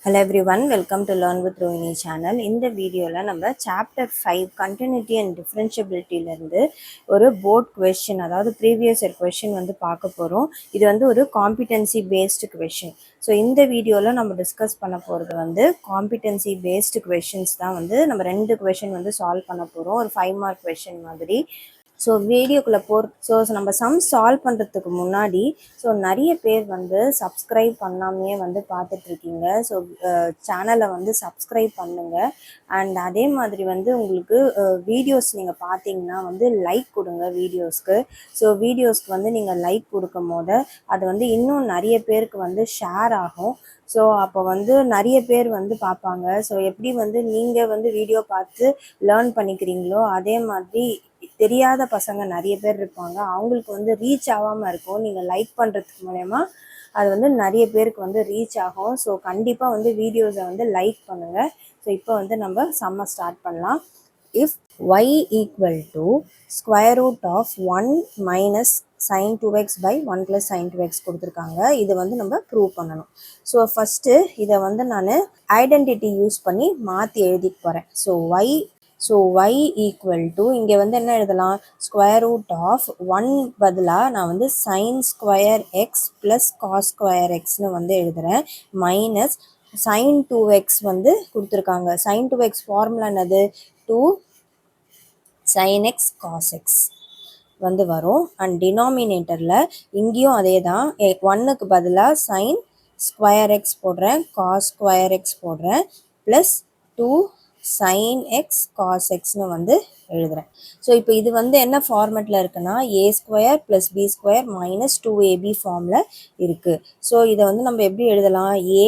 Hello everyone, welcome to Learn with Rohini channel. இந்த வீடியோல நம்ம சாப்டர் 5 கண்டினியூட்டி அண்ட் டிஃபரன்ஷியபிலிட்டில இருந்து ஒரு போர்ட் கொஸ்டின், அதாவது ப்ரீவியஸ் இயர் கொஸ்டின் வந்து பார்க்க போறோம். இது வந்து ஒரு காம்பிடன்சி பேஸ்டு கொஸ்டின். ஸோ இந்த வீடியோவில் நம்ம டிஸ்கஸ் பண்ண போகிறது வந்து காம்பிடன்சி பேஸ்டு கொஸ்டின்ஸ் தான். வந்து நம்ம 2 கொஸ்டின் வந்து சால்வ் பண்ண போகிறோம், ஒரு 5 மார்க் கொஸ்டின் மாதிரி. ஸோ வீடியோக்குள்ளே நம்ம சம் சால்வ் பண்ணுறதுக்கு முன்னாடி நிறைய பேர் வந்து சப்ஸ்கிரைப் பண்ணாமையே வந்து பார்த்துட்ருக்கீங்க. ஸோ சேனலை வந்து சப்ஸ்கிரைப் பண்ணுங்கள். அண்ட் அதே மாதிரி வந்து உங்களுக்கு வீடியோஸ் நீங்கள் பார்த்தீங்கன்னா வந்து லைக் கொடுங்க வீடியோஸ்க்கு. ஸோ வீடியோஸ்க்கு வந்து நீங்கள் லைக் கொடுக்கும் போது அது வந்து இன்னும் நிறைய பேருக்கு வந்து ஷேர் ஆகும். ஸோ அப்போ வந்து நிறைய பேர் வந்து பார்ப்பாங்க. ஸோ எப்படி வந்து நீங்கள் வந்து வீடியோ பார்த்து லேர்ன் பண்ணிக்கிறீங்களோ அதே மாதிரி தெரியாத பசங்க நிறைய பேர் இருப்பாங்க, அவங்களுக்கு வந்து ரீச் ஆகாமல் இருக்கும். நீங்கள் லைக் பண்ணுறதுக்கு மூலயமா அது வந்து நிறைய பேருக்கு வந்து ரீச் ஆகும். ஸோ கண்டிப்பாக வந்து வீடியோஸை வந்து லைக் பண்ணுங்கள். ஸோ இப்போ வந்து நம்ம சம்ம ஸ்டார்ட் பண்ணலாம். If y equal to square root of 1 minus sin 2x by 1 plus sin 2x கொடுத்துருக்காங்க. இது வந்து நம்ம ப்ரூவ் பண்ணணும். ஸோ ஃபஸ்ட்டு இதை வந்து நான் ஐடென்டிட்டி யூஸ் பண்ணி மாற்றி எழுதிக்க போகிறேன். ஸோ y ஈக்குவல் டு இங்கே வந்து என்ன எழுதலாம், ஸ்கொயர் ரூட் ஆஃப் 1 பதிலாக நான் வந்து sin square x plus cos square எக்ஸ்னு வந்து எழுதுகிறேன், மைனஸ் sin 2x வந்து கொடுத்துருக்காங்க. sin 2x ஃபார்முலா என்னது, 2 sin x cos x வந்து வரும். அண்ட் டினாமினேட்டரில் இங்கேயும் அதே தான், 1க்கு பதிலாக sin ஸ்கொயர் எக்ஸ் போடுறேன், காஸ் ஸ்கொயர் எக்ஸ் போடுறேன், ப்ளஸ் 2 sin x cos xன்னு வந்து எழுதுகிறேன். ஸோ இப்போ இது வந்து என்ன ஃபார்மேட்டில் இருக்குன்னா, A square plus B square minus 2ab ஃபார்மில் இருக்குது. ஸோ இதை வந்து நம்ம எப்படி எழுதலாம், A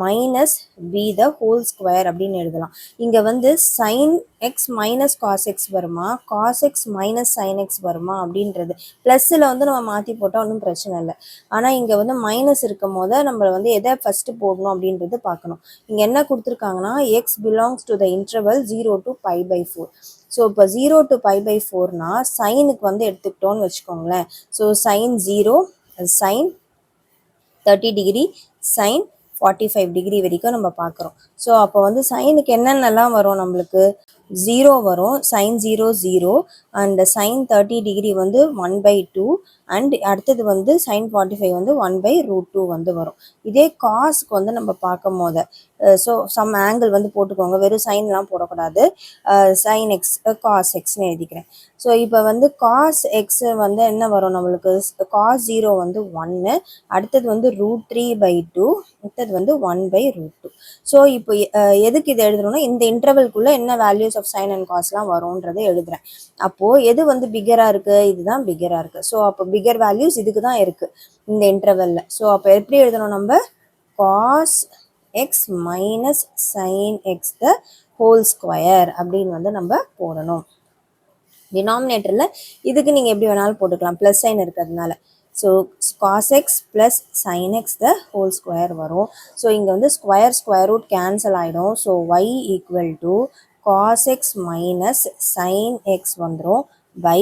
minus B the whole square அப்படின்னு எழுதலாம். இங்கே வந்து sin x minus cos X வருமா, cos X minus sin x வருமா அப்படின்றது. ப்ளஸ்ஸில் வந்து நம்ம மாற்றி போட்டால் ஒன்றும் பிரச்சனை இல்லை. ஆனால் இங்கே வந்து மைனஸ் இருக்கும் போது நம்ம வந்து எதை ஃபஸ்ட்டு போடணும் அப்படின்றது பார்க்கணும். இங்கே என்ன கொடுத்துருக்காங்கன்னா, X belongs to the interval 0 to π/4. So இப்போ 0 to π/4னா சைனுக்கு வந்து எடுத்துக்கிட்டோன்னு வச்சுக்கோங்களேன். So sin 0 sin 30 degree sin 45 degree வரைக்கும் நம்ம பார்க்குறோம். ஸோ அப்போ வந்து சைனுக்கு என்னென்னலாம் வரும், நம்மளுக்கு 0 வரும், sin 0 0, அண்ட் sin 30 டிகிரி வந்து 1/2, அண்ட் அடுத்தது வந்து sin 45 வந்து 1/√2 வந்து வரும். இதே காசுக்கு வந்து நம்ம பார்க்கும் போது ஸோ சம் ஆங்கிள் வந்து போட்டுக்கோங்க, வெறும் சைன்லாம் போடக்கூடாது. sin எக்ஸ் காஸ் எக்ஸ்னு எழுதிக்கிறேன். ஸோ இப்போ வந்து காஸ் எக்ஸ் வந்து என்ன வரும் நம்மளுக்கு, காஸ் 0 வந்து 1, அடுத்தது வந்து √3/2, அடுத்தது வந்து 1/√2. ஸோ இப்போ எதுக்கு இதை எழுதணும்னா, இந்த இன்டர்வல்குள்ளே என்ன வேல்யூஸ் ஆஃப் சைன் அண்ட் காஸ்லாம் வரும்ன்றதை எழுதுகிறேன். அப்போது எது வந்து பிக்கராக இருக்குது, இதுதான் பிக்கராக இருக்குது. ஸோ அப்போ பிக்கர் வேல்யூஸ் இதுக்கு தான் இருக்குது இந்த இன்டர்வலில். ஸோ அப்போ எப்படி எழுதணும், நம்ம cos X minus sine X the whole square அப்படின்னு வந்து நம்ம போடணும். டினாமினேட்டரில் இதுக்கு நீங்கள் எப்படி வேணாலும் போட்டுக்கலாம், ப்ளஸ் சைன் இருக்கிறதுனால. So cos X plus sine X the whole square வரும். ஸோ இங்கே வந்து ஸ்கொயர் ரூட் கேன்சல் ஆகிடும். So y equal to cos X minus sine X வந்துடும் by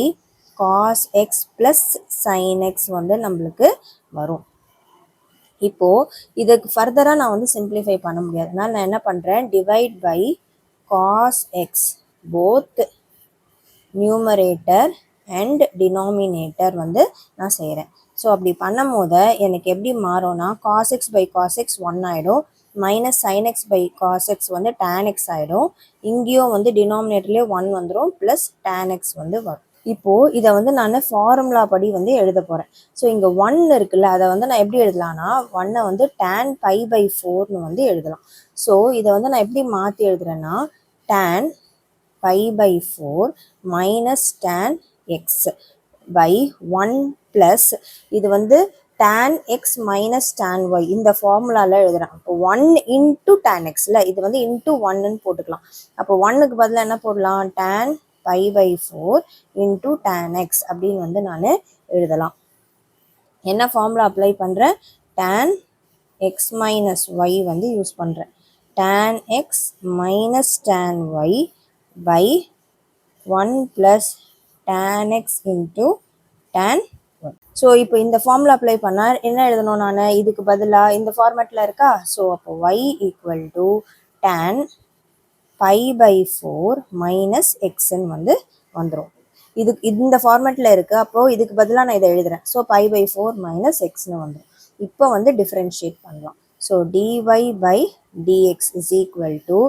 cos X plus sine X வந்து நம்மளுக்கு வரும். இப்போது இதுக்கு ஃபர்தராக நான் வந்து சிம்பிளிஃபை பண்ண முடியாது, அதனால் நான் என்ன பண்ணுறேன், divide by cos X both numerator and denominator வந்து நான் செய்கிறேன். ஸோ அப்படி பண்ணும் போது எனக்கு எப்படி மாறும்னா, cos X by cos X 1 ஆகிடும், minus sine X by cos X வந்து tan x ஆகிடும். இங்கேயும் வந்து டினாமினேட்டர்லேயே 1 வந்துடும், ப்ளஸ் tan x வந்து வரும். இப்போது இதை வந்து நான் ஃபார்முலா படி வந்து எழுத போகிறேன். ஸோ இங்கே 1 இருக்குல்ல, அதை வந்து நான் எப்படி எழுதலாம்னா, 1 வந்து tan π/4ன்னு வந்து எழுதலாம். ஸோ இதை வந்து நான் எப்படி மாற்றி எழுதுறேன்னா, tan π/4 minus tan x by 1 plus இது வந்து tan x minus tan y இந்த ஃபார்முலாவில் எழுதுகிறேன். அப்போ 1 இன்ட்டு tan xல இது வந்து இன்ட்டு 1ன்னு போட்டுக்கலாம். அப்போ 1க்கு பதிலாக என்ன போடலாம், tan π/4 இன்ட்டு tan x அப்படின்னு வந்து நான் எழுதலாம். என்ன ஃபார்முலா அப்ளை பண்ணுறேன், tan x மைனஸ் y வந்து யூஸ் பண்ணுறேன். tan x minus tan y by 1 plus tan x into tan 1. So இப்போ இந்த ஃபார்முலா அப்ளை பண்ணால் என்ன எழுதணும் நான்? இதுக்கு பதிலாக இந்த ஃபார்மேட்டில் இருக்கா? ஸோ அப்போ y equal to tan π/4 minus எக்ஸ்ன்னு வந்து வந்துடும். இந்த ஃபார்மேட்டில் இருக்குது. அப்போது இதுக்கு பதிலாக நான் இதை எழுதுகிறேன். ஸோ π/4 மைனஸ் எக்ஸ்ன்னு வந்துடும். இப்போ வந்து டிஃப்ரென்ஷியேட் பண்ணலாம். So dy/dx is equal to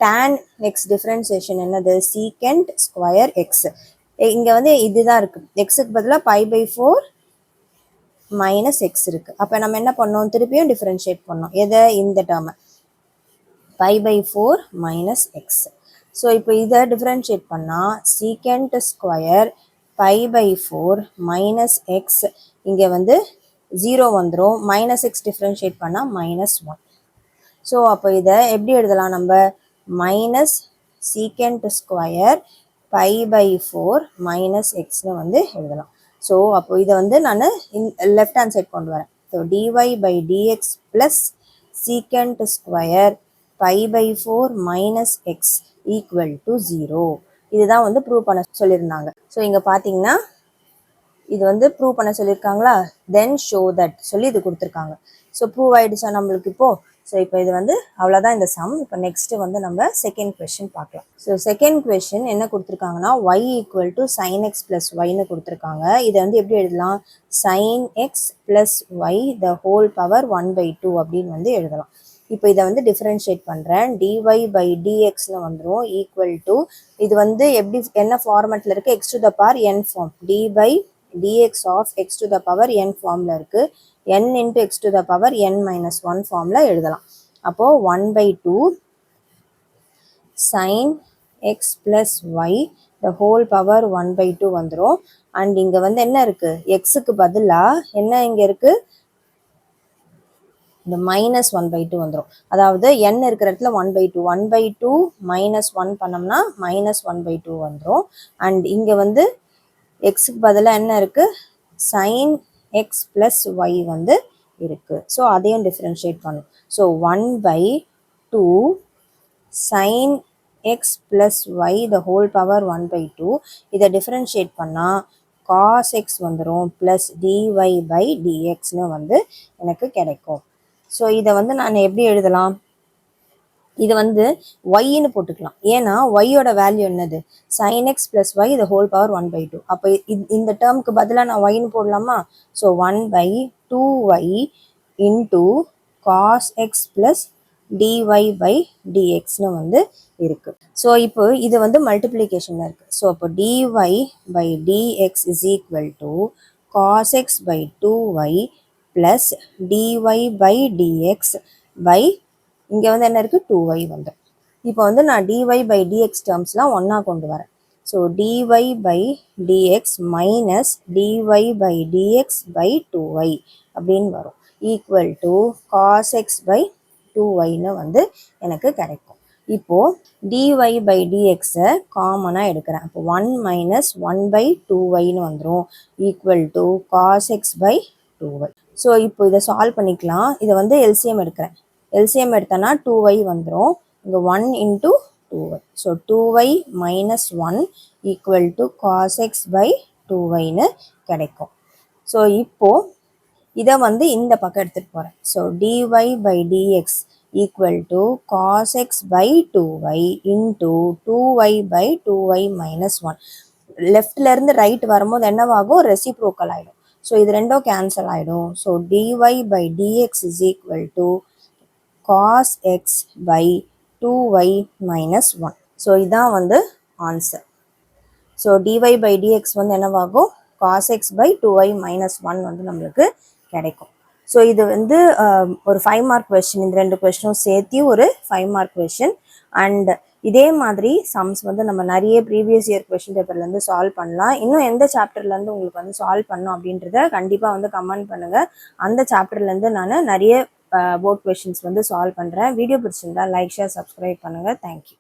tan x differentiation என்னது? Secant square X. இங்கே வந்து இதுதான் இருக்குது. எக்ஸுக்கு பதிலாக π/4 மைனஸ் எக்ஸ் இருக்குது. அப்போ நம்ம என்ன பண்ணோம்? திருப்பியும் டிஃப்ரென்ஷியேட் பண்ணோம். எதை? இந்த டேர்மை π/4 மைனஸ் எக்ஸ். ஸோ இப்போ இதை டிஃப்ரென்ஷியேட் பண்ணால் சீக்கண்ட் ஸ்கொயர் π/4 மைனஸ் எக்ஸ், இங்கே வந்து 0 வந்துடும். மைனஸ் எக்ஸ் டிஃப்ரென்ஷியேட் பண்ணால் -1. ஸோ அப்போ இதை எப்படி எழுதலாம் நம்ம? மைனஸ் சீக்கண்ட் ஸ்கொயர் π/4 மைனஸ் எக்ஸ்னு வந்து எழுதலாம். ஸோ அப்போ இதை வந்து நான் லெஃப்ட் ஹேண்ட் சைட் கொண்டு வரேன். So dy/dx plus secant square π/4 minus X equal to 0. இதுதான் வந்து ப்ரூவ் பண்ண சொல்லியிருந்தாங்க. ஸோ இங்கே பார்த்தீங்கன்னா இது வந்து ப்ரூவ் பண்ண சொல்லியிருக்காங்களா? தென் ஷோ தட் சொல்லி இது கொடுத்துருக்காங்க. ஸோ ப்ரூவ் ஆகிடுச்சா நம்மளுக்கு இப்போது? ஸோ இப்போ இது வந்து அவ்வளோதான் இந்த சம். இப்போ நெக்ஸ்ட்டு வந்து நம்ம செகண்ட் கொஷின் பார்க்கலாம். ஸோ செகண்ட் கொஷின் என்ன கொடுத்துருக்காங்கன்னா y equal to sine X plus ஒய்னு கொடுத்துருக்காங்க. இதை வந்து எப்படி எழுதலாம்? Sine X plus Y the whole power 1/2 அப்படின்னு வந்து எழுதலாம். இப்போ இதை வந்து டிஃப்ரென்ஷியேட் பண்ணுறேன். dy/dxன்னு வந்துடும் ஈக்குவல் டு, இது வந்து எப்படி என்ன ஃபார்மேட்டில் இருக்குது? x to the power n ஃபார்ம். dy/dx of x to the power n ஃபார்மில் இருக்குது. n into x to the power n-1 ஃபார்மில் எழுதலாம். அப்போது 1/2 sin x plus y the whole power 1/2 வந்துடும். அண்ட் இங்கே வந்து என்ன இருக்குது? எக்ஸுக்கு பதிலாக என்ன இங்கே இருக்குது? இந்த -1/2 வந்துடும். அதாவது n இருக்கிற இடத்துல 1/2 1/2 -1 பண்ணோம்னா -1/2 வந்துடும். அண்ட் இங்கே வந்து எக்ஸுக்கு பதிலாக என்ன இருக்குது? சைன் எக்ஸ் ப்ளஸ் ஒய் வந்து இருக்குது. ஸோ அதையும் டிஃப்ரென்ஷியேட் பண்ணும். So 1/2 sine X plus Y the whole power 1/2. இதை டிஃப்ரென்ஷியேட் பண்ணால் காஸ் எக்ஸ் வந்துடும் ப்ளஸ் dy/dxன்னு வந்து எனக்கு கிடைக்கும். ஸோ இதை வந்து நான் எப்படி எழுதலாம்? இது வந்து ஒய்ன்னு போட்டுக்கலாம். ஏன்னா ஒய்யோட வேல்யூ என்னது? Sine X plus Y the whole power 1/2. அப்போ இந்த டேர்முக்கு பதிலாக நான் ஒய்ன்னு போடலாமா? So 1/2y into cos X plus dy/dxன்னு வந்து இருக்குது. ஸோ இப்போ இது வந்து மல்டிப்ளிகேஷனில் இருக்குது. ஸோ அப்போ dy/dx is equal to cos X by 2y plus dy/dx by இங்கே வந்து என்ன இருக்குது? 2y வந்து. இப்போ வந்து நான் dy/dx டேர்ம்ஸ்லாம் ஒன்றா கொண்டு வரேன். So dy/dx minus dy/dx by 2y அப்படின்னு வரும். Equal to cos X by 2yன்னு வந்து எனக்கு கிடைக்கும். இப்போது dy/dxை காமனாக எடுக்கிறேன். அப்போ 1 மைனஸ் 1/2yன்னு வந்துடும். Equal to cos X by 2y. So இப்போ இதை சால்வ் பண்ணிக்கலாம். இதை வந்து எல்சிஎம் எடுக்கிறேன். எல்சிஎம் எடுத்தோன்னா 2y வந்துடும். இங்கே 1 into 2y. So 2y minus 1 equal to cos X by 2yன்னு கிடைக்கும். ஸோ இப்போது இதை வந்து இந்த பக்கம் எடுத்துகிட்டு போகிறேன். So dy/dx equal to cos X by 2y into 2y/ 2y minus 1. லெஃப்ட்லேருந்து ரைட் வரும்போது என்னவாகும்? ரெசிப்ரோக்கல் ஆகிடும். ஸோ இது ரெண்டும் கேன்சல் ஆகிடும். So dy/dx is equal to cos X by 2y minus 1. So இதான் வந்து ஆன்சர். ஸோ dy/dx வந்து என்னவாகும்? Cos X by 2y minus 1 வந்து நம்மளுக்கு கிடைக்கும். ஸோ இது வந்து ஒரு 5 மார்க் கொஸ்டின். இந்த 2 கொஸ்டினும் சேர்த்து ஒரு 5 மார்க் கொஸ்டின். அண்ட் இதே மாதிரி சம்ஸ் வந்து நம்ம நிறைய ப்ரீவியஸ் இயர் கொஸ்டின் பேப்பர்லேருந்து சால்வ் பண்ணலாம். இன்னும் எந்த சாப்டர்லேருந்து உங்களுக்கு வந்து சால்வ் பண்ணணும் அப்படின்றத கண்டிப்பாக வந்து கமெண்ட் பண்ணுங்கள். அந்த சாப்டர்லேருந்து நான் நிறைய போர்ட் கொஸ்டின்ஸ் வந்து சால்வ் பண்ணுறேன். வீடியோ பிடிச்சிருந்தா லைக், ஷேர், சப்ஸ்கிரைப் பண்ணுங்கள். தேங்க்யூ.